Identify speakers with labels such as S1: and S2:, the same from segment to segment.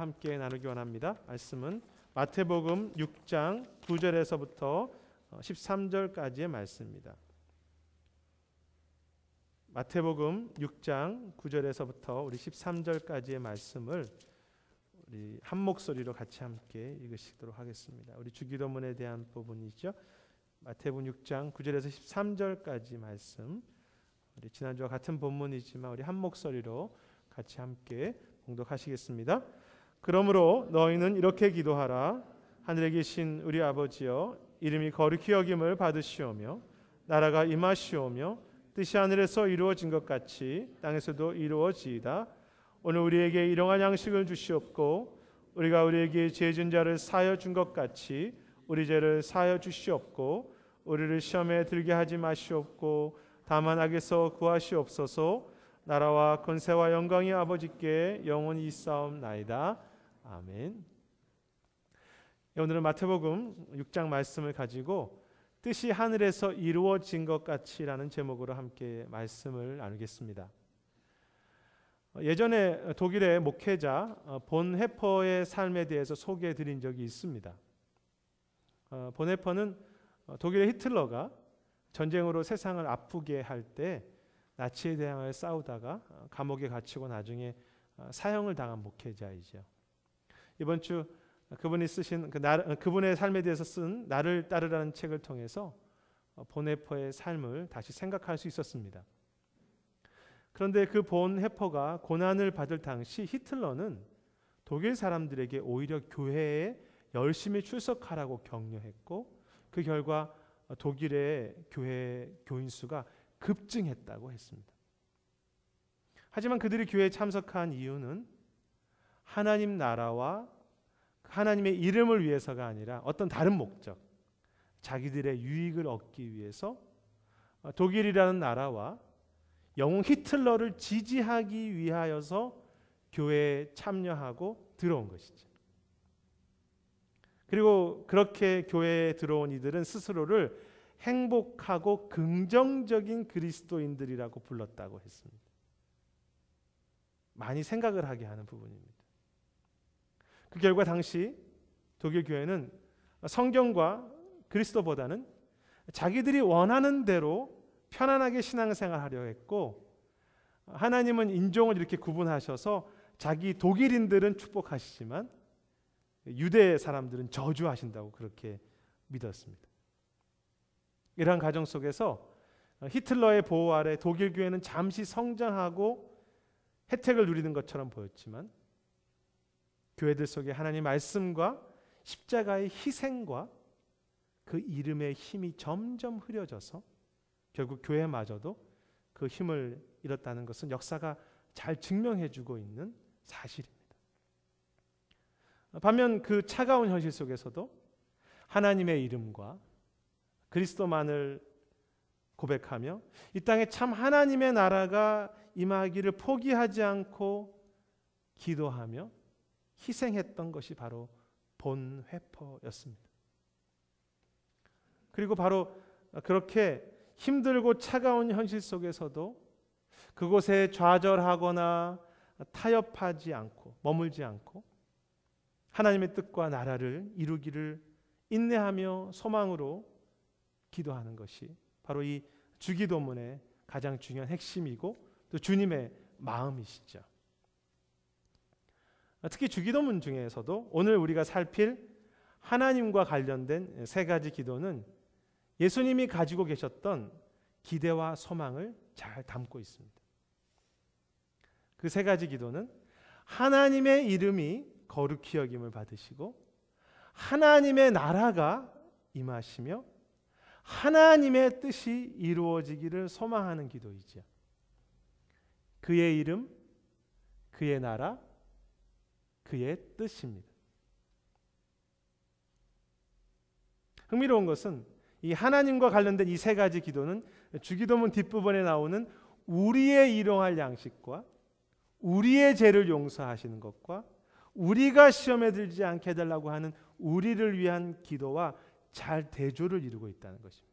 S1: 함께 나누기 원합니다. 말씀은 마태복음 6장 9절에서부터 13절까지의 말씀입니다. 마태복음 6장 9절에서부터 우리 13절까지의 말씀을 우리 한 목소리로 같이 함께 읽으시도록 하겠습니다. 우리 주기도문에 대한 부분이죠. 마태복음 6장 9절에서 13절까지 말씀, 우리 지난주와 같은 본문이지만 우리 한 목소리로 같이 함께 봉독하시겠습니다. 그러므로 너희는 이렇게 기도하라. 하늘에 계신 우리 아버지여, 이름이 거룩히 여김을 받으시오며 나라가 임하시오며 뜻이 하늘에서 이루어진 것 같이 땅에서도 이루어지이다. 오늘 우리에게 일용할 양식을 주시옵고 우리가 우리에게 죄 진 자를 사하여 준 것 같이 우리 죄를 사하여 주시옵고 우리를 시험에 들게 하지 마시옵고 다만 악에서 구하시옵소서. 나라와 권세와 영광이 아버지께 영원히 있사옵나이다. 아멘. 오늘은 마태복음 6장 말씀을 가지고 뜻이 하늘에서 이루어진 것 같이라는 제목으로 함께 말씀을 나누겠습니다. 예전에 독일의 목회자 본헤퍼의 삶에 대해서 소개해 드린 적이 있습니다. 본헤퍼는 독일의 히틀러가 전쟁으로 세상을 아프게 할 때 나치에 대항하여 싸우다가 감옥에 갇히고 나중에 사형을 당한 목회자이죠. 이번 주 그분이 쓰신 그분의 삶에 대해서 쓴 나를 따르라는 책을 통해서 본헤퍼의 삶을 다시 생각할 수 있었습니다. 그런데 그 본헤퍼가 고난을 받을 당시 히틀러는 독일 사람들에게 오히려 교회에 열심히 출석하라고 격려했고 그 결과 독일의 교회 교인 수가 급증했다고 했습니다. 하지만 그들이 교회에 참석한 이유는 하나님 나라와 하나님의 이름을 위해서가 아니라 어떤 다른 목적, 자기들의 유익을 얻기 위해서 독일이라는 나라와 영웅 히틀러를 지지하기 위하여서 교회에 참여하고 들어온 것이죠. 그리고 그렇게 교회에 들어온 이들은 스스로를 행복하고 긍정적인 그리스도인들이라고 불렀다고 했습니다. 많이 생각을 하게 하는 부분입니다. 그 결과 당시 독일 교회는 성경과 그리스도보다는 자기들이 원하는 대로 편안하게 신앙생활하려 했고 하나님은 인종을 이렇게 구분하셔서 자기 독일인들은 축복하시지만 유대 사람들은 저주하신다고 그렇게 믿었습니다. 이러한 가정 속에서 히틀러의 보호 아래 독일 교회는 잠시 성장하고 혜택을 누리는 것처럼 보였지만 교회들 속에 하나님의 말씀과 십자가의 희생과 그 이름의 힘이 점점 흐려져서 결국 교회마저도 그 힘을 잃었다는 것은 역사가 잘 증명해주고 있는 사실입니다. 반면 그 차가운 현실 속에서도 하나님의 이름과 그리스도만을 고백하며 이 땅에 참 하나님의 나라가 임하기를 포기하지 않고 기도하며 희생했던 것이 바로 본헤퍼였습니다. 그리고 바로 그렇게 힘들고 차가운 현실 속에서도 그곳에 좌절하거나 타협하지 않고 머물지 않고 하나님의 뜻과 나라를 이루기를 인내하며 소망으로 기도하는 것이 바로 이 주기도문의 가장 중요한 핵심이고 또 주님의 마음이시죠. 특히 주기도문 중에서도 오늘 우리가 살필 하나님과 관련된 세 가지 기도는 예수님이 가지고 계셨던 기대와 소망을 잘 담고 있습니다. 그 세 가지 기도는 하나님의 이름이 거룩히 여김을 받으시고 하나님의 나라가 임하시며 하나님의 뜻이 이루어지기를 소망하는 기도이죠. 그의 이름, 그의 나라, 그의 뜻입니다. 흥미로운 것은 이 하나님과 관련된 이 세 가지 기도는 주기도문 뒷부분에 나오는 우리의 일용할 양식과 우리의 죄를 용서하시는 것과 우리가 시험에 들지 않게 해달라고 하는 우리를 위한 기도와 잘 대조를 이루고 있다는 것입니다.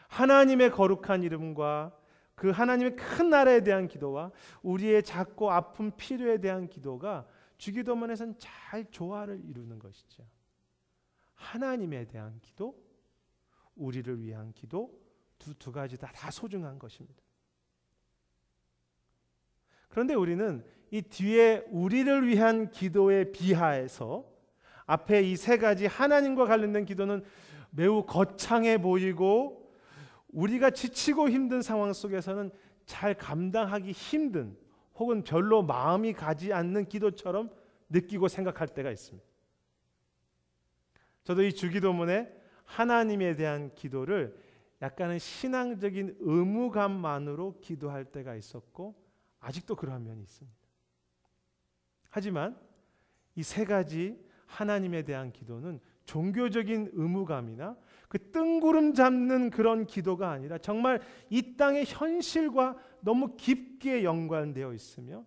S1: 하나님의 거룩한 이름과 그 하나님의 큰 나라에 대한 기도와 우리의 작고 아픈 필요에 대한 기도가 주기도문에서는 잘 조화를 이루는 것이죠. 하나님에 대한 기도, 우리를 위한 기도, 두 가지 다 소중한 것입니다. 그런데 우리는 이 뒤에 우리를 위한 기도에 비하해서 앞에 이 세 가지 하나님과 관련된 기도는 매우 거창해 보이고 우리가 지치고 힘든 상황 속에서는 잘 감당하기 힘든 혹은 별로 마음이 가지 않는 기도처럼 느끼고 생각할 때가 있습니다. 저도 이 주기도문에 하나님에 대한 기도를 약간은 신앙적인 의무감만으로 기도할 때가 있었고 아직도 그러한 면이 있습니다. 하지만 이 세 가지 하나님에 대한 기도는 종교적인 의무감이나 그 뜬구름 잡는 그런 기도가 아니라 정말 이 땅의 현실과 너무 깊게 연관되어 있으며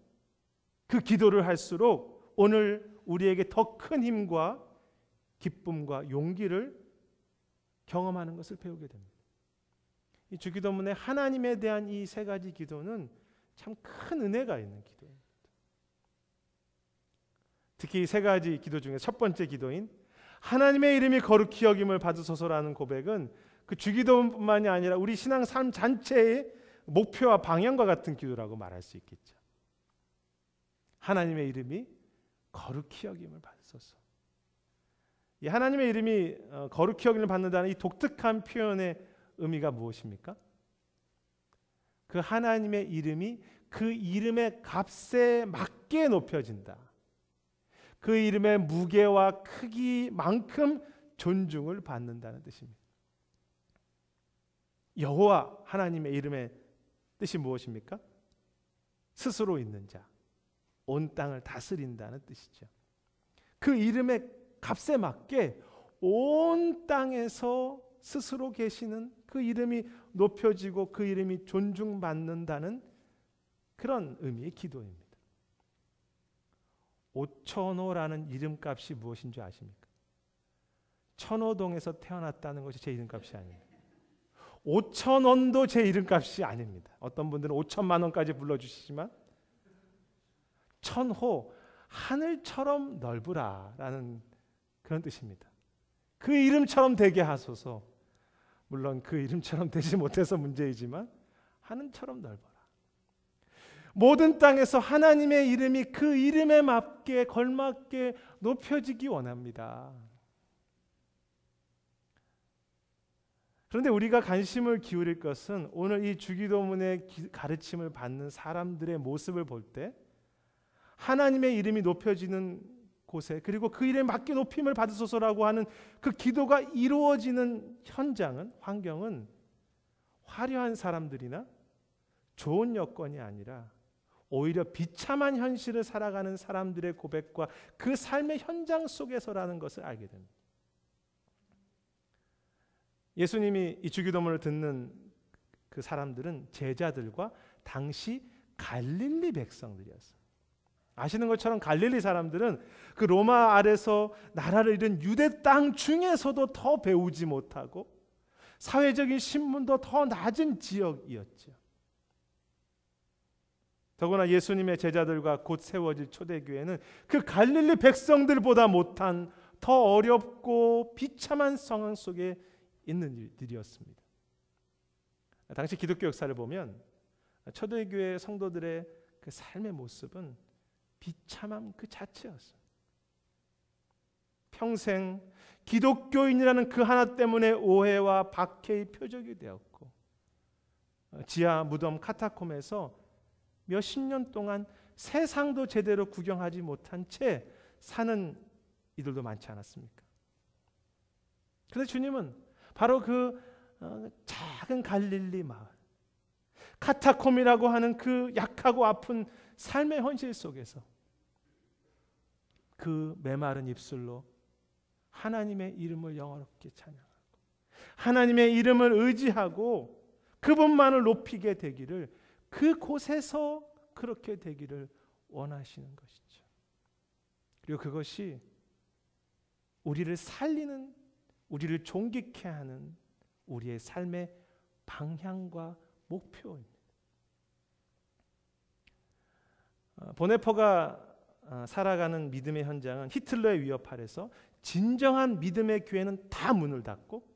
S1: 그 기도를 할수록 오늘 우리에게 더 큰 힘과 기쁨과 용기를 경험하는 것을 배우게 됩니다. 이 주기도문에 하나님에 대한 이 세 가지 기도는 참 큰 은혜가 있는 기도입니다. 특히 이 세 가지 기도 중에 첫 번째 기도인 하나님의 이름이 거룩히 여김을 받으소서라는 고백은 그 주기도문뿐만이 아니라 우리 신앙 삶 전체의 목표와 방향과 같은 기도라고 말할 수 있겠죠. 하나님의 이름이 거룩히 여김을 받으소서. 이 하나님의 이름이 거룩히 여김을 받는다는 이 독특한 표현의 의미가 무엇입니까? 그 하나님의 이름이 그 이름의 값에 맞게 높여진다. 그 이름의 무게와 크기만큼 존중을 받는다는 뜻입니다. 여호와 하나님의 이름의 뜻이 무엇입니까? 스스로 있는 자, 온 땅을 다스린다는 뜻이죠. 그 이름의 값에 맞게 온 땅에서 스스로 계시는 그 이름이 높여지고 그 이름이 존중받는다는 그런 의미의 기도입니다. 오천호라는 이름값이 무엇인 줄 아십니까? 천호동에서 태어났다는 것이 제 이름값이 아닙니다. 5,000원도 제 이름값이 아닙니다. 어떤 분들은 5천만 원까지 불러주시지만 천호, 하늘처럼 넓으라라는 그런 뜻입니다. 그 이름처럼 되게 하소서. 물론 그 이름처럼 되지 못해서 문제이지만 하늘처럼 넓어라. 모든 땅에서 하나님의 이름이 그 이름에 맞게 걸맞게 높여지기 원합니다. 그런데 우리가 관심을 기울일 것은 오늘 이 주기도문의 가르침을 받는 사람들의 모습을 볼 때 하나님의 이름이 높여지는 곳에 그리고 그 이름에 맞게 높임을 받으소서라고 하는 그 기도가 이루어지는 현장은 환경은 화려한 사람들이나 좋은 여건이 아니라 오히려 비참한 현실을 살아가는 사람들의 고백과 그 삶의 현장 속에서라는 것을 알게 됩니다. 예수님이 이 주기도문을 듣는 그 사람들은 제자들과 당시 갈릴리 백성들이었어요. 아시는 것처럼 갈릴리 사람들은 그 로마 아래서 나라를 잃은 유대 땅 중에서도 더 배우지 못하고 사회적인 신분도 더 낮은 지역이었죠. 더구나 예수님의 제자들과 곧 세워질 초대교회는 그 갈릴리 백성들보다 못한 더 어렵고 비참한 상황 속에 있는 일들이었습니다. 당시 기독교 역사를 보면 초대교회 성도들의 그 삶의 모습은 비참함 그 자체였어요. 평생 기독교인이라는 그 하나 때문에 오해와 박해의 표적이 되었고 지하 무덤 카타콤에서 몇십 년 동안 세상도 제대로 구경하지 못한 채 사는 이들도 많지 않았습니까? 그런데 주님은 바로 그 작은 갈릴리 마을 카타콤이라고 하는 그 약하고 아픈 삶의 현실 속에서 그 메마른 입술로 하나님의 이름을 영화롭게 찬양하고 하나님의 이름을 의지하고 그분만을 높이게 되기를 그곳에서 그렇게 되기를 원하시는 것이죠. 그리고 그것이 우리를 살리는 우리를 존귀케 하는 우리의 삶의 방향과 목표입니다. 보네퍼가 살아가는 믿음의 현장은 히틀러의 위협 아래서 진정한 믿음의 교회는 다 문을 닫고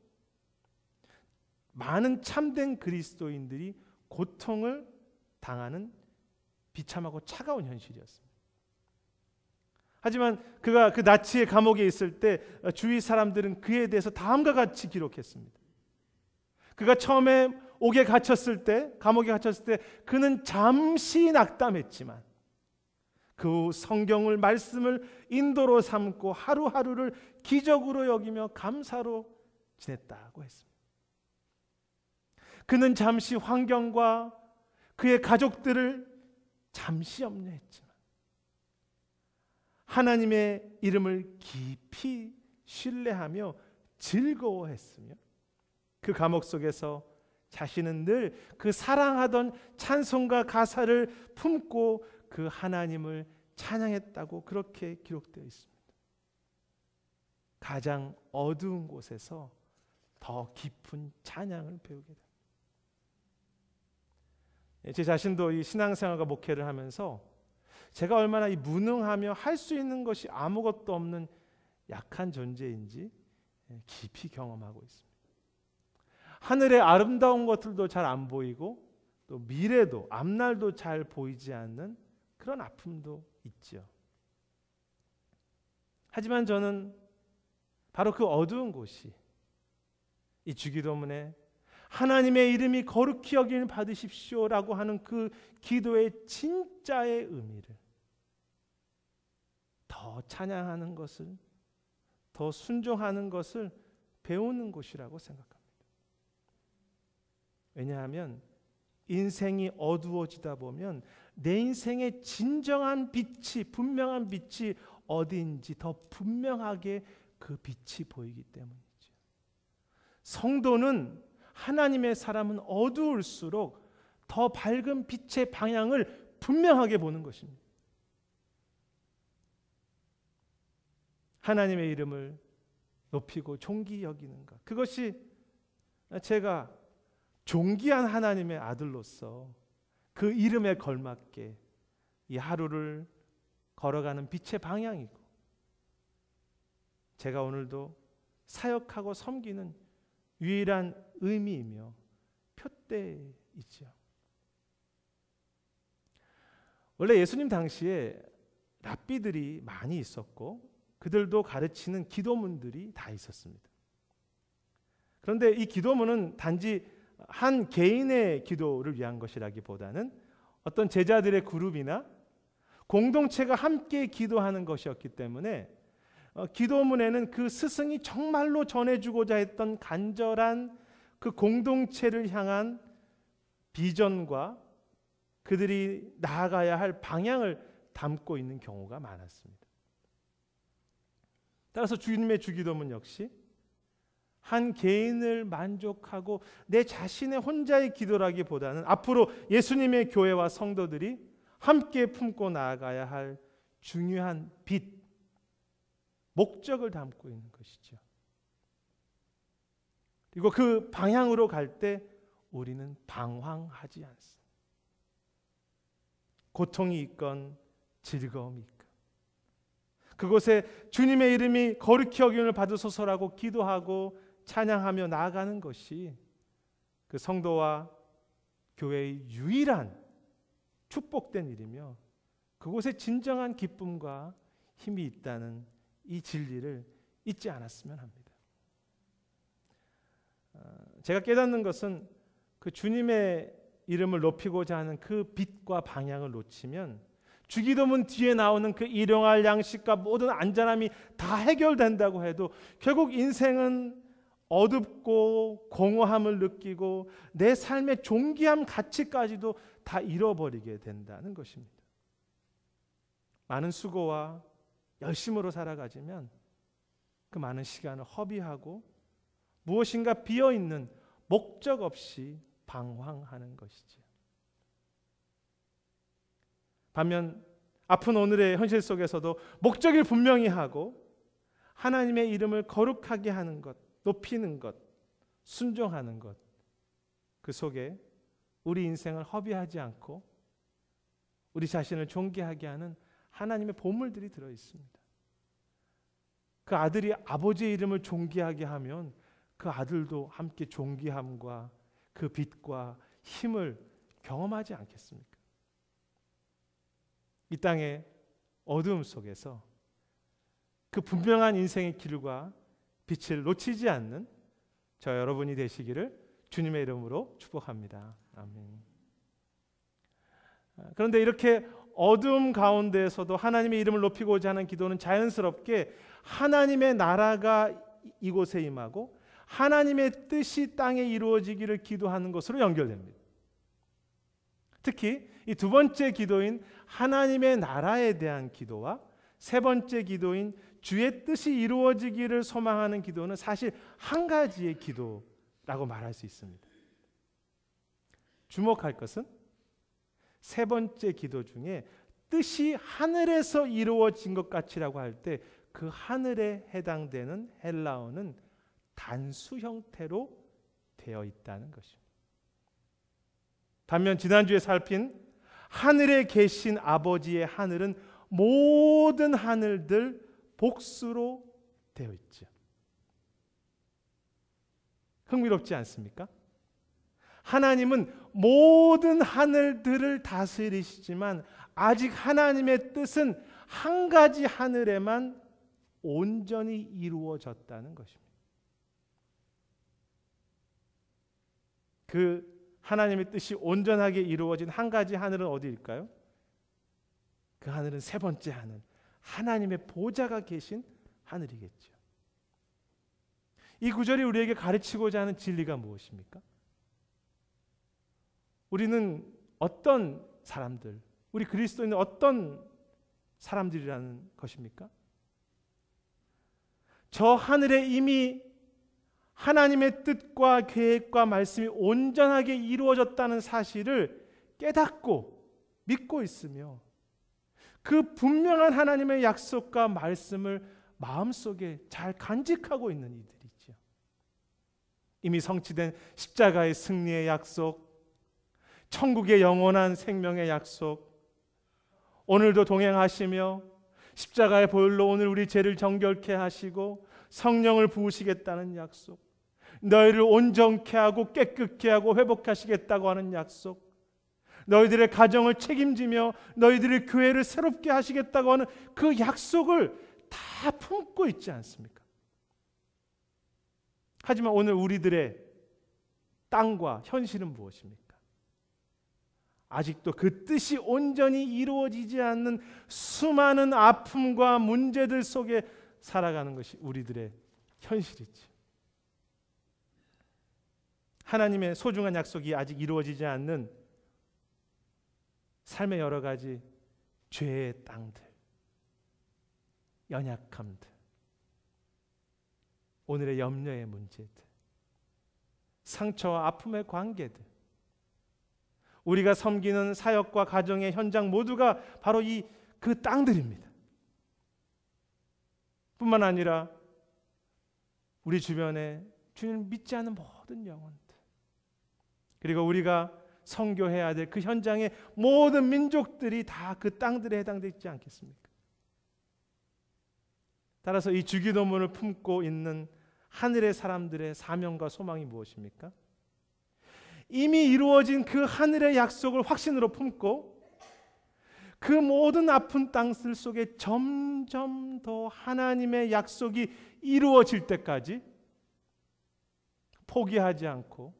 S1: 많은 참된 그리스도인들이 고통을 당하는 비참하고 차가운 현실이었습니다. 하지만 그가 그 나치의 감옥에 있을 때 주위 사람들은 그에 대해서 다음과 같이 기록했습니다. 그가 처음에 옥에 갇혔을 때, 감옥에 갇혔을 때 그는 잠시 낙담했지만 그 성경을 말씀을 인도로 삼고 하루하루를 기적으로 여기며 감사로 지냈다고 했습니다. 그는 잠시 환경과 그의 가족들을 잠시 염려했지만 하나님의 이름을 깊이 신뢰하며 즐거워했으며 그 감옥 속에서 자신은 늘 그 사랑하던 찬송가 가사를 품고 그 하나님을 찬양했다고 그렇게 기록되어 있습니다. 가장 어두운 곳에서 더 깊은 찬양을 배우게 됩니다. 제 자신도 이 신앙생활과 목회를 하면서 제가 얼마나 이 무능하며 할 수 있는 것이 아무것도 없는 약한 존재인지 깊이 경험하고 있습니다. 하늘의 아름다운 것들도 잘 안 보이고 또 미래도 앞날도 잘 보이지 않는 그런 아픔도 있죠. 하지만 저는 바로 그 어두운 곳이 이 주기도문에 하나님의 이름이 거룩히 여김을 받으십시오라고 하는 그 기도의 진짜의 의미를 더 찬양하는 것을, 더 순종하는 것을 배우는 곳이라고 생각합니다. 왜냐하면 인생이 어두워지다 보면 내 인생의 진정한 빛이, 분명한 빛이 어디인지 더 분명하게 그 빛이 보이기 때문이죠. 성도는, 하나님의 사람은 어두울수록 더 밝은 빛의 방향을 분명하게 보는 것입니다. 하나님의 이름을 높이고 존귀 여기는 것, 그것이 제가 존귀한 하나님의 아들로서 그 이름에 걸맞게 이 하루를 걸어가는 빛의 방향이고 제가 오늘도 사역하고 섬기는 유일한 의미이며 표대이죠. 원래 예수님 당시에 랍비들이 많이 있었고 그들도 가르치는 기도문들이 다 있었습니다. 그런데 이 기도문은 단지 한 개인의 기도를 위한 것이라기보다는 어떤 제자들의 그룹이나 공동체가 함께 기도하는 것이었기 때문에 기도문에는 그 스승이 정말로 전해주고자 했던 간절한 그 공동체를 향한 비전과 그들이 나아가야 할 방향을 담고 있는 경우가 많았습니다. 따라서 주님의 주기도문 역시 한 개인을 만족하고 내 자신의 혼자의 기도라기보다는 앞으로 예수님의 교회와 성도들이 함께 품고 나아가야 할 중요한 빛, 목적을 담고 있는 것이죠. 그리고 그 방향으로 갈 때 우리는 방황하지 않습니다. 고통이 있건 즐거움이 있건 그곳에 주님의 이름이 거룩히 여김을 받으소서라고 기도하고 찬양하며 나아가는 것이 그 성도와 교회의 유일한 축복된 일이며 그곳에 진정한 기쁨과 힘이 있다는 이 진리를 잊지 않았으면 합니다. 제가 깨닫는 것은 그 주님의 이름을 높이고자 하는 그 빛과 방향을 놓치면 주기도문 뒤에 나오는 그 일용할 양식과 모든 안전함이 다 해결된다고 해도 결국 인생은 어둡고 공허함을 느끼고 내 삶의 존귀함 가치까지도 다 잃어버리게 된다는 것입니다. 많은 수고와 열심으로 살아가지만 그 많은 시간을 허비하고 무엇인가 비어있는 목적 없이 방황하는 것이죠. 반면 아픈 오늘의 현실 속에서도 목적을 분명히 하고 하나님의 이름을 거룩하게 하는 것, 높이는 것, 순종하는 것, 그 속에 우리 인생을 허비하지 않고 우리 자신을 존귀하게 하는 하나님의 보물들이 들어 있습니다. 그 아들이 아버지의 이름을 존귀하게 하면 그 아들도 함께 존귀함과 그 빛과 힘을 경험하지 않겠습니까? 이 땅의 어두움 속에서 그 분명한 인생의 길과 빛을 놓치지 않는 저 여러분이 되시기를 주님의 이름으로 축복합니다. 아멘. 그런데 이렇게 어두움 가운데에서도 하나님의 이름을 높이고자 하는 기도는 자연스럽게 하나님의 나라가 이곳에 임하고 하나님의 뜻이 땅에 이루어지기를 기도하는 것으로 연결됩니다. 특히 이 두 번째 기도인 하나님의 나라에 대한 기도와 세 번째 기도인 주의 뜻이 이루어지기를 소망하는 기도는 사실 한 가지의 기도라고 말할 수 있습니다. 주목할 것은 세 번째 기도 중에 뜻이 하늘에서 이루어진 것 같이라고 할 때 그 하늘에 해당되는 헬라어는 단수 형태로 되어 있다는 것입니다. 반면 지난주에 살핀 하늘에 계신 아버지의 하늘은 모든 하늘들 복수로 되어 있죠. 흥미롭지 않습니까? 하나님은 모든 하늘들을 다스리시지만 아직 하나님의 뜻은 한 가지 하늘에만 온전히 이루어졌다는 것입니다. 그 하나님의 뜻이 온전하게 이루어진 한 가지 하늘은 어디일까요? 그 하늘은 세 번째 하늘, 하나님의 보좌가 계신 하늘이겠죠. 이 구절이 우리에게 가르치고자 하는 진리가 무엇입니까? 우리는 어떤 사람들, 우리 그리스도인은 어떤 사람들이라는 것입니까? 저 하늘에 이미 하나님의 뜻과 계획과 말씀이 온전하게 이루어졌다는 사실을 깨닫고 믿고 있으며 그 분명한 하나님의 약속과 말씀을 마음속에 잘 간직하고 있는 이들이죠. 이미 성취된 십자가의 승리의 약속, 천국의 영원한 생명의 약속, 오늘도 동행하시며 십자가의 보혈로 오늘 우리 죄를 정결케 하시고 성령을 부으시겠다는 약속, 너희를 온전케 하고 깨끗게 하고 회복하시겠다고 하는 약속, 너희들의 가정을 책임지며 너희들의 교회를 새롭게 하시겠다고 하는 그 약속을 다 품고 있지 않습니까? 하지만 오늘 우리들의 땅과 현실은 무엇입니까? 아직도 그 뜻이 온전히 이루어지지 않는 수많은 아픔과 문제들 속에 살아가는 것이 우리들의 현실이지. 하나님의 소중한 약속이 아직 이루어지지 않는 삶의 여러 가지 죄의 땅들, 연약함들, 오늘의 염려의 문제들, 상처와 아픔의 관계들, 우리가 섬기는 사역과 가정의 현장 모두가 바로 그 땅들입니다. 뿐만 아니라 우리 주변에 주님을 믿지 않는 모든 영혼들, 그리고 우리가 선교해야 될 그 현장의 모든 민족들이 다 그 땅들에 해당되지 않겠습니까? 따라서 이 주기도문을 품고 있는 하늘의 사람들의 사명과 소망이 무엇입니까? 이미 이루어진 그 하늘의 약속을 확신으로 품고 그 모든 아픈 땅들 속에 점점 더 하나님의 약속이 이루어질 때까지 포기하지 않고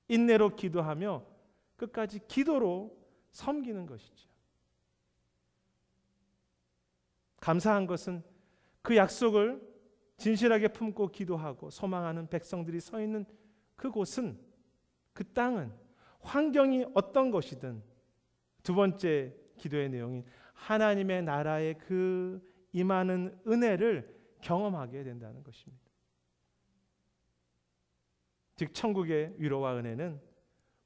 S1: 인내로 기도하며 끝까지 기도로 섬기는 것이죠. 감사한 것은 그 약속을 진실하게 품고 기도하고 소망하는 백성들이 서 있는 그곳은, 그 땅은 환경이 어떤 것이든 두 번째 기도의 내용인 하나님의 나라의 그 임하는 은혜를 경험하게 된다는 것입니다. 즉 천국의 위로와 은혜는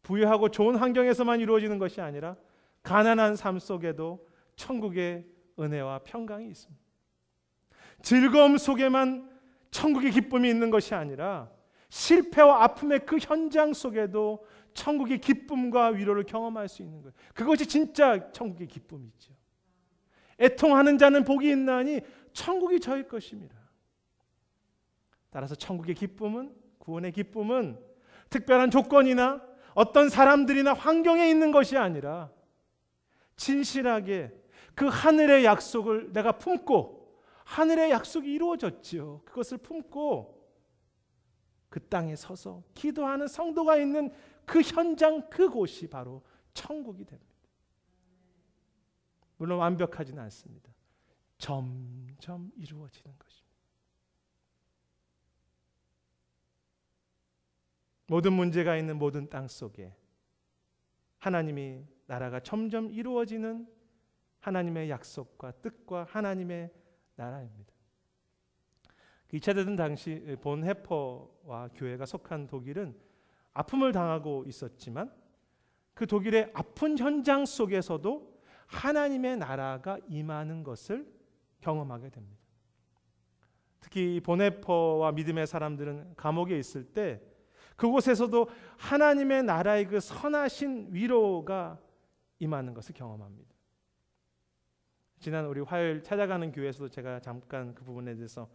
S1: 부유하고 좋은 환경에서만 이루어지는 것이 아니라 가난한 삶 속에도 천국의 은혜와 평강이 있습니다. 즐거움 속에만 천국의 기쁨이 있는 것이 아니라 실패와 아픔의 그 현장 속에도 천국의 기쁨과 위로를 경험할 수 있는 거예요. 그것이 진짜 천국의 기쁨이죠. 애통하는 자는 복이 있나니 천국이 저희 것입니다. 따라서 천국의 기쁨은, 구원의 기쁨은 특별한 조건이나 어떤 사람들이나 환경에 있는 것이 아니라 진실하게 그 하늘의 약속을 내가 품고, 하늘의 약속이 이루어졌지요. 그것을 품고 그 땅에 서서 기도하는 성도가 있는 그 현장, 그곳이 바로 천국이 됩니다. 물론 완벽하지는 않습니다. 점점 이루어지는 것입니다. 모든 문제가 있는 모든 땅 속에 하나님이 나라가 점점 이루어지는 하나님의 약속과 뜻과 하나님의 나라입니다. 2차 대전 당시 본헤퍼와 교회가 속한 독일은 아픔을 당하고 있었지만 그 독일의 아픈 현장 속에서도 하나님의 나라가 임하는 것을 경험하게 됩니다. 특히 본헤퍼와 믿음의 사람들은 감옥에 있을 때 그곳에서도 하나님의 나라의 그 선하신 위로가 임하는 것을 경험합니다. 지난 우리 화요일 찾아가는 교회에서도 제가 잠깐 그 부분에 대해서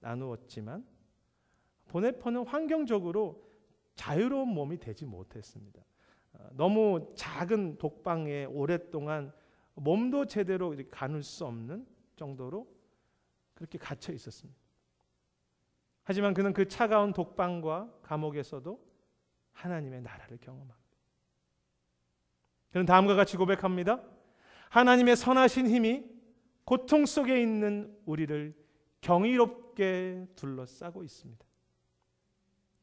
S1: 나누었지만 본헤퍼는 환경적으로 자유로운 몸이 되지 못했습니다. 너무 작은 독방에 오랫동안 몸도 제대로 가눌 수 없는 정도로 그렇게 갇혀 있었습니다. 하지만 그는 그 차가운 독방과 감옥에서도 하나님의 나라를 경험합니다. 그는 다음과 같이 고백합니다. 하나님의 선하신 힘이 고통 속에 있는 우리를 경이롭게 둘러싸고 있습니다.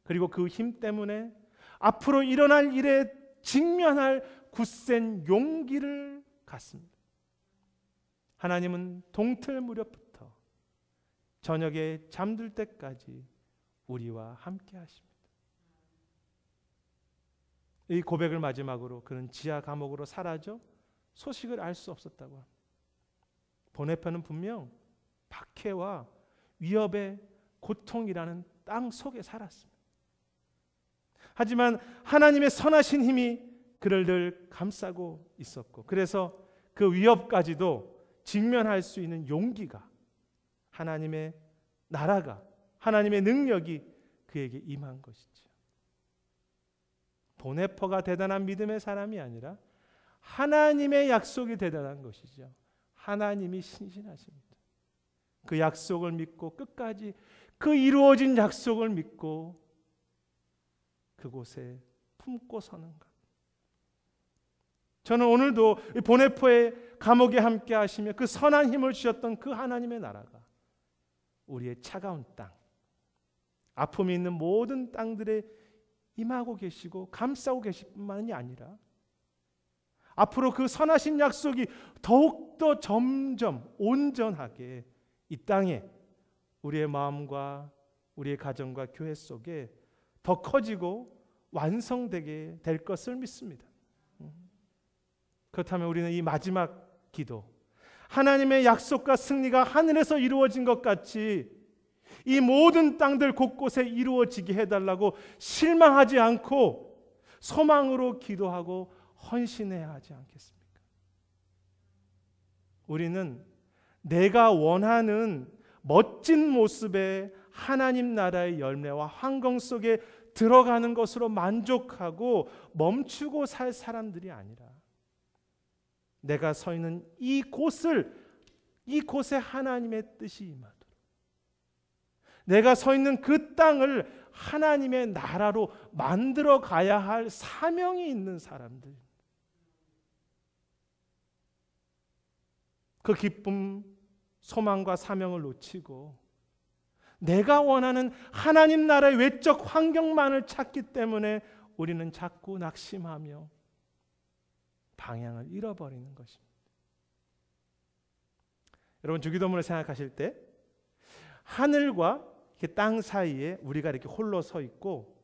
S1: 그리고 그 힘 때문에 앞으로 일어날 일에 직면할 굳센 용기를 갖습니다. 하나님은 동틀 무렵부터 저녁에 잠들 때까지 우리와 함께 하십니다. 이 고백을 마지막으로 그는 지하 감옥으로 사라져 소식을 알 수 없었다고 합니다. 본헤퍼는 분명 박해와 위협의 고통이라는 땅 속에 살았습니다. 하지만 하나님의 선하신 힘이 그를 늘 감싸고 있었고, 그래서 그 위협까지도 직면할 수 있는 용기가, 하나님의 나라가, 하나님의 능력이 그에게 임한 것이죠. 본헤퍼가 대단한 믿음의 사람이 아니라 하나님의 약속이 대단한 것이죠. 하나님이 신실하십니다. 그 약속을 믿고 끝까지 그 이루어진 약속을 믿고 그곳에 품고 서는 것. 저는 오늘도 본헤퍼의 감옥에 함께 하시며 그 선한 힘을 주셨던 그 하나님의 나라가 우리의 차가운 땅, 아픔이 있는 모든 땅들에 임하고 계시고 감싸고 계실 뿐만이 아니라 앞으로 그 선하신 약속이 더욱더 점점 온전하게 이 땅에 우리의 마음과 우리의 가정과 교회 속에 더 커지고 완성되게 될 것을 믿습니다. 그렇다면 우리는 이 마지막 기도, 하나님의 약속과 승리가 하늘에서 이루어진 것 같이 이 모든 땅들 곳곳에 이루어지게 해달라고 실망하지 않고 소망으로 기도하고 헌신해야 하지 않겠습니까? 우리는 내가 원하는 멋진 모습의 하나님 나라의 열매와 환경 속에 들어가는 것으로 만족하고 멈추고 살 사람들이 아니라 내가 서 있는 이곳에 하나님의 뜻이 임하도록, 내가 서 있는 그 땅을 하나님의 나라로 만들어 가야 할 사명이 있는 사람들, 그 기쁨, 소망과 사명을 놓치고 내가 원하는 하나님 나라의 외적 환경만을 찾기 때문에 우리는 자꾸 낙심하며 방향을 잃어버리는 것입니다. 여러분, 주기도문을 생각하실 때 하늘과 땅 사이에 우리가 이렇게 홀로 서 있고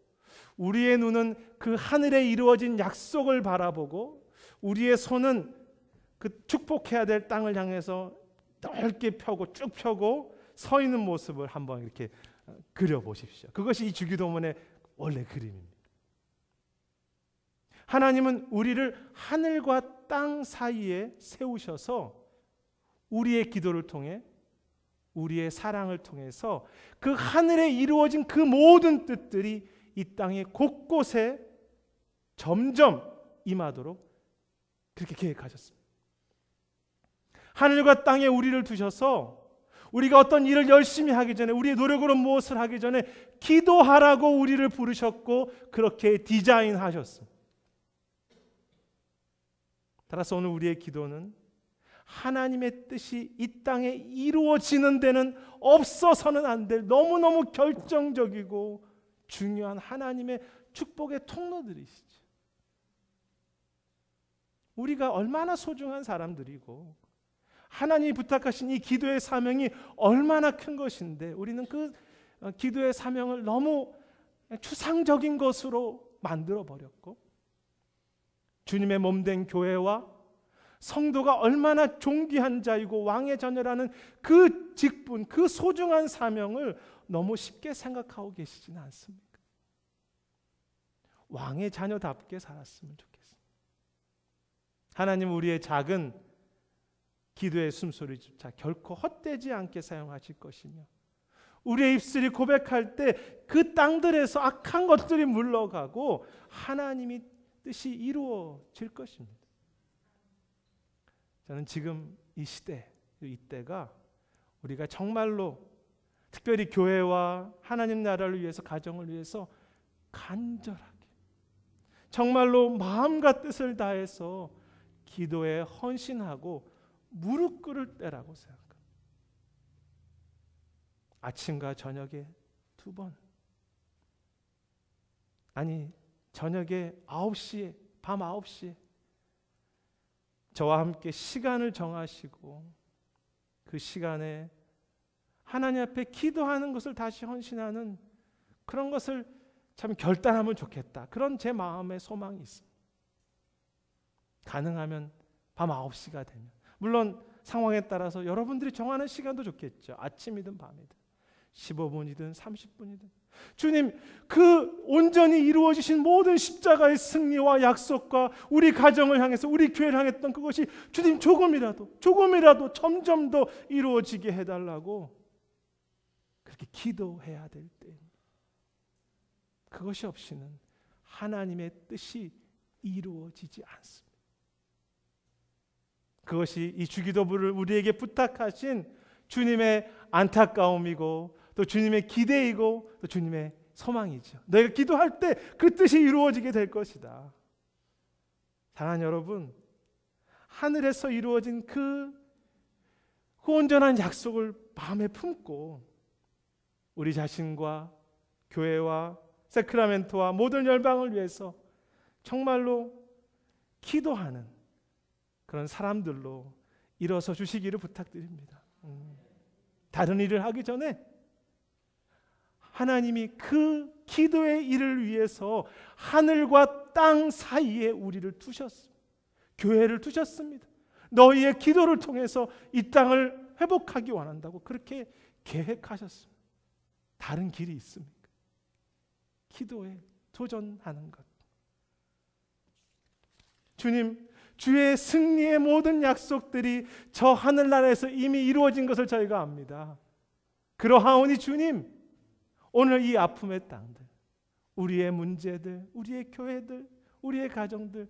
S1: 우리의 눈은 그 하늘에 이루어진 약속을 바라보고 우리의 손은 그 축복해야 될 땅을 향해서 넓게 펴고 쭉 펴고 서 있는 모습을 한번 이렇게 그려보십시오. 그것이 이 주기도문의 원래 그림입니다. 하나님은 우리를 하늘과 땅 사이에 세우셔서 우리의 기도를 통해, 우리의 사랑을 통해서 그 하늘에 이루어진 그 모든 뜻들이 이 땅의 곳곳에 점점 임하도록 그렇게 계획하셨습니다. 하늘과 땅에 우리를 두셔서 우리가 어떤 일을 열심히 하기 전에, 우리의 노력으로 무엇을 하기 전에 기도하라고 우리를 부르셨고 그렇게 디자인하셨습니다. 따라서 오늘 우리의 기도는 하나님의 뜻이 이 땅에 이루어지는 데는 없어서는 안 될 너무너무 결정적이고 중요한 하나님의 축복의 통로들이시죠. 우리가 얼마나 소중한 사람들이고 하나님이 부탁하신 이 기도의 사명이 얼마나 큰 것인데 우리는 그 기도의 사명을 너무 추상적인 것으로 만들어 버렸고, 주님의 몸된 교회와 성도가 얼마나 존귀한 자이고 왕의 자녀라는 그 직분, 그 소중한 사명을 너무 쉽게 생각하고 계시지는 않습니까? 왕의 자녀답게 살았으면 좋겠습니다. 하나님 우리의 작은 기도의 숨소리조차 결코 헛되지 않게 사용하실 것이며, 우리의 입술이 고백할 때 그 땅들에서 악한 것들이 물러가고 하나님이 뜻이 이루어질 것입니다. 저는 지금 이 시대, 이때가 우리가 정말로 특별히 교회와 하나님 나라를 위해서, 가정을 위해서 간절하게 정말로 마음과 뜻을 다해서 기도에 헌신하고 무릎 꿇을 때라고 생각합니다. 아침과 저녁에 2번, 아니 저녁에 9시에, 밤 9시에 저와 함께 시간을 정하시고 그 시간에 하나님 앞에 기도하는 것을 다시 헌신하는 그런 것을 참 결단하면 좋겠다, 그런 제 마음의 소망이 있습니다. 가능하면 밤 9시가 되면, 물론 상황에 따라서 여러분들이 정하는 시간도 좋겠죠. 아침이든 밤이든 15분이든 30분이든 주님, 그 온전히 이루어지신 모든 십자가의 승리와 약속과 우리 가정을 향해서, 우리 교회를 향했던 그것이 주님 조금이라도 점점 더 이루어지게 해달라고 그렇게 기도해야 될 때, 그것이 없이는 하나님의 뜻이 이루어지지 않습니다. 그것이 이 주기도부를 우리에게 부탁하신 주님의 안타까움이고 또 주님의 기대이고 또 주님의 소망이죠. 너희가 기도할 때 그 뜻이 이루어지게 될 것이다. 사랑하는 여러분, 하늘에서 이루어진 그 온전한 약속을 마음에 품고 우리 자신과 교회와 세크라멘토와 모든 열방을 위해서 정말로 기도하는 그런 사람들로 일어서 주시기를 부탁드립니다. 다른 일을 하기 전에 하나님이 그 기도의 일을 위해서 하늘과 땅 사이에 우리를 두셨습니다. 교회를 두셨습니다. 너희의 기도를 통해서 이 땅을 회복하기 원한다고 그렇게 계획하셨습니다. 다른 길이 있습니까? 기도에 도전하는 것. 주님, 주의 승리의 모든 약속들이 저 하늘나라에서 이미 이루어진 것을 저희가 압니다. 그러하오니 주님, 오늘 이 아픔의 땅들, 우리의 문제들, 우리의 교회들, 우리의 가정들,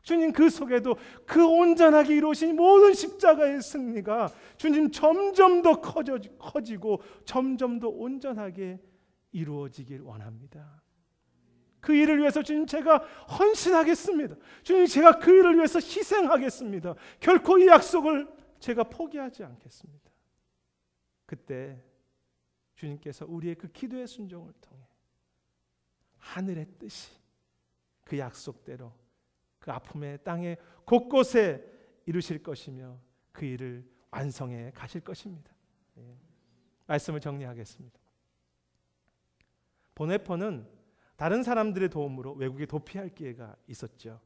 S1: 주님 그 속에도 그 온전하게 이루어진 모든 십자가의 승리가 주님 점점 더 커지고 점점 더 온전하게 이루어지길 원합니다. 그 일을 위해서 주님 제가 헌신하겠습니다. 주님 제가 그 일을 위해서 희생하겠습니다. 결코 이 약속을 제가 포기하지 않겠습니다. 그때 주님께서 우리의 그 기도의 순종을 통해 하늘의 뜻이 그 약속대로 그 아픔의 땅의 곳곳에 이루실 것이며 그 일을 완성해 가실 것입니다. 말씀을 정리하겠습니다. 보네퍼는 다른 사람들의 도움으로 외국에 도피할 기회가 있었죠.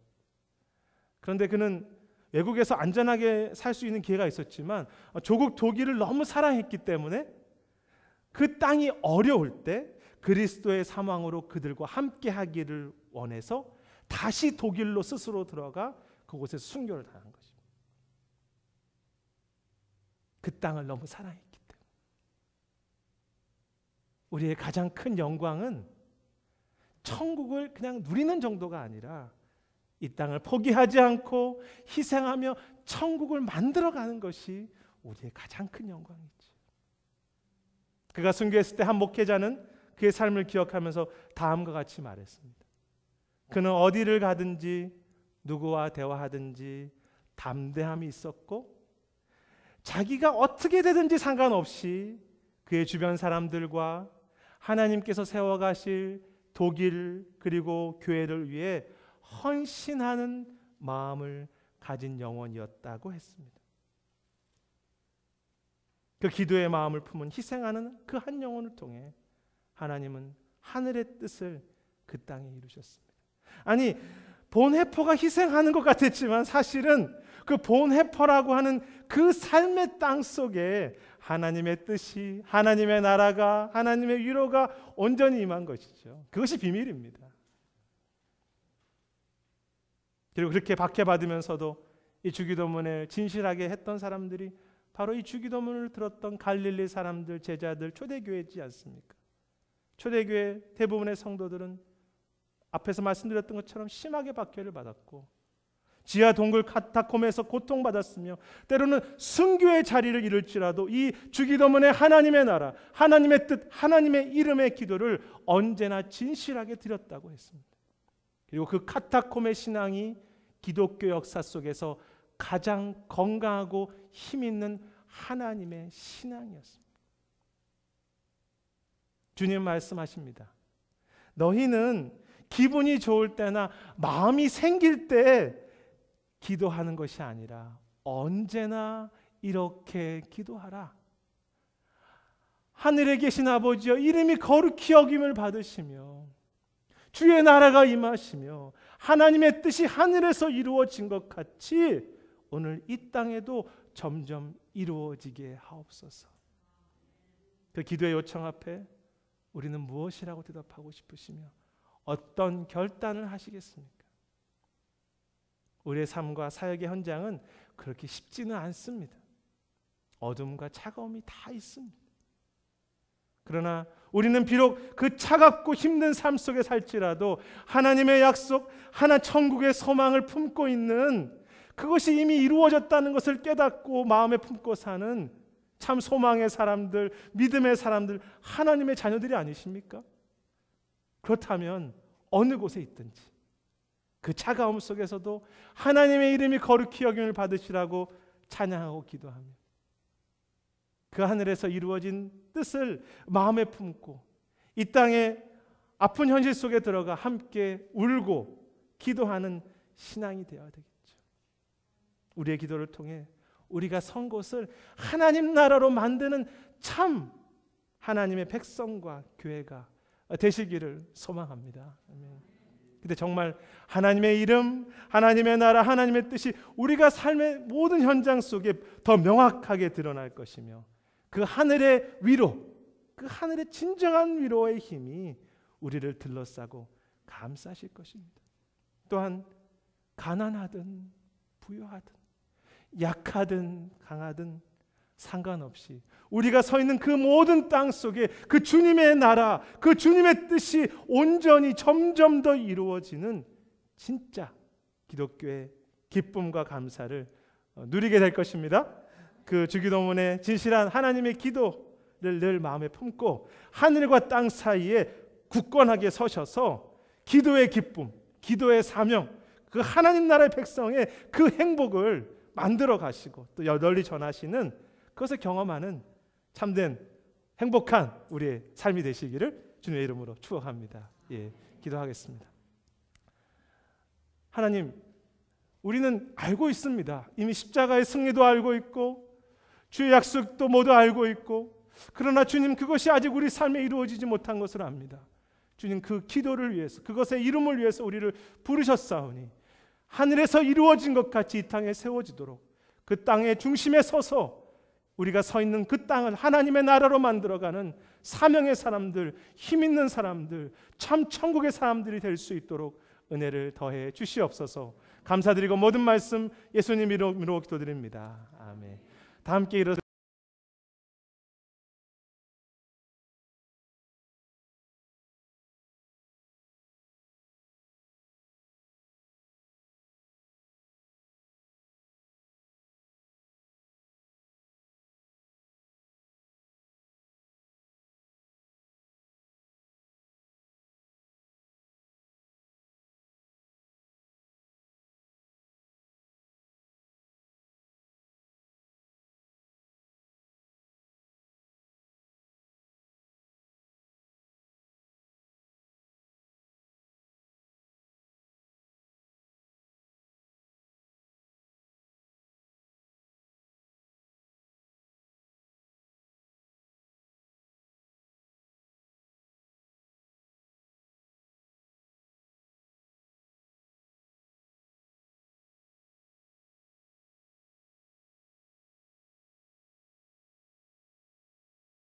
S1: 그런데 그는 외국에서 안전하게 살 수 있는 기회가 있었지만 조국 독일을 너무 사랑했기 때문에 그 땅이 어려울 때 그리스도의 사망으로 그들과 함께 하기를 원해서 다시 독일로 스스로 들어가 그곳에서 순교를 당한 것입니다. 그 땅을 너무 사랑했기 때문에. 우리의 가장 큰 영광은 천국을 그냥 누리는 정도가 아니라 이 땅을 포기하지 않고 희생하며 천국을 만들어가는 것이 우리의 가장 큰 영광이지. 그가 순교했을 때 한 목회자는 그의 삶을 기억하면서 다음과 같이 말했습니다. 그는 어디를 가든지 누구와 대화하든지 담대함이 있었고 자기가 어떻게 되든지 상관없이 그의 주변 사람들과 하나님께서 세워가실 독일 그리고 교회를 위해 헌신하는 마음을 가진 영혼이었다고 했습니다. 그 기도의 마음을 품은 희생하는 그 한 영혼을 통해 하나님은 하늘의 뜻을 그 땅에 이루셨습니다. 아니, 본해퍼가 희생하는 것 같았지만 사실은 그 본해퍼라고 하는 그 삶의 땅 속에 하나님의 뜻이, 하나님의 나라가, 하나님의 위로가 온전히 임한 것이죠. 그것이 비밀입니다. 그리고 그렇게 박해받으면서도 이 주기도문을 진실하게 했던 사람들이 바로 이 주기도문을 들었던 갈릴리 사람들, 제자들, 초대교회지 않습니까? 초대교회 대부분의 성도들은 앞에서 말씀드렸던 것처럼 심하게 박해를 받았고 지하 동굴 카타콤에서 고통받았으며 때로는 순교의 자리를 이룰지라도 이 주기도문의 하나님의 나라, 하나님의 뜻, 하나님의 이름의 기도를 언제나 진실하게 드렸다고 했습니다. 그리고 그 카타콤의 신앙이 기독교 역사 속에서 가장 건강하고 힘있는 하나님의 신앙이었습니다. 주님 말씀하십니다. 너희는 기분이 좋을 때나 마음이 생길 때 기도하는 것이 아니라 언제나 이렇게 기도하라. 하늘에 계신 아버지여, 이름이 거룩히 여김을 받으시며 주의 나라가 임하시며 하나님의 뜻이 하늘에서 이루어진 것 같이 오늘 이 땅에도 점점 이루어지게 하옵소서. 그 기도의 요청 앞에 우리는 무엇이라고 대답하고 싶으시며 어떤 결단을 하시겠습니까? 우리의 삶과 사역의 현장은 그렇게 쉽지는 않습니다. 어둠과 차가움이 다 있습니다. 그러나 우리는 비록 그 차갑고 힘든 삶 속에 살지라도 하나님의 약속, 하나 천국의 소망을 품고 있는 그것이 이미 이루어졌다는 것을 깨닫고 마음에 품고 사는 참 소망의 사람들, 믿음의 사람들, 하나님의 자녀들이 아니십니까? 그렇다면 어느 곳에 있든지 그 차가움 속에서도 하나님의 이름이 거룩히 여김을 받으시라고 찬양하고 기도하며 그 하늘에서 이루어진 뜻을 마음에 품고 이 땅의 아픈 현실 속에 들어가 함께 울고 기도하는 신앙이 되어야 되겠죠. 우리의 기도를 통해 우리가 선 곳을 하나님 나라로 만드는 참 하나님의 백성과 교회가 되시기를 소망합니다. 근데 정말 하나님의 이름, 하나님의 나라, 하나님의 뜻이 우리가 삶의 모든 현장 속에 더 명확하게 드러날 것이며 그 하늘의 위로, 그 하늘의 진정한 위로의 힘이 우리를 둘러싸고 감싸실 것입니다. 또한 가난하든 부유하든 약하든 강하든 상관없이 우리가 서 있는 그 모든 땅 속에 그 주님의 나라, 그 주님의 뜻이 온전히 점점 더 이루어지는 진짜 기독교의 기쁨과 감사를 누리게 될 것입니다. 그 주기도문의 진실한 하나님의 기도를 늘 마음에 품고 하늘과 땅 사이에 굳건하게 서셔서 기도의 기쁨, 기도의 사명, 그 하나님 나라의 백성의 그 행복을 만들어 가시고 또 널리 전하시는 그것을 경험하는 참된 행복한 우리의 삶이 되시기를 주님의 이름으로 축원합니다. 예, 기도하겠습니다. 하나님, 우리는 알고 있습니다. 이미 십자가의 승리도 알고 있고 주의 약속도 모두 알고 있고 그러나 주님 그것이 아직 우리 삶에 이루어지지 못한 것을 압니다. 주님 그 기도를 위해서 그것의 이름을 위해서 우리를 부르셨사오니 하늘에서 이루어진 것 같이 이 땅에 세워지도록 그 땅의 중심에 서서 우리가 서 있는 그 땅을 하나님의 나라로 만들어가는 사명의 사람들, 힘 있는 사람들, 참 천국의 사람들이 될 수 있도록 은혜를 더해 주시옵소서. 감사드리고 모든 말씀 예수님 이름으로 기도드립니다. 아멘. 다 함께 일어서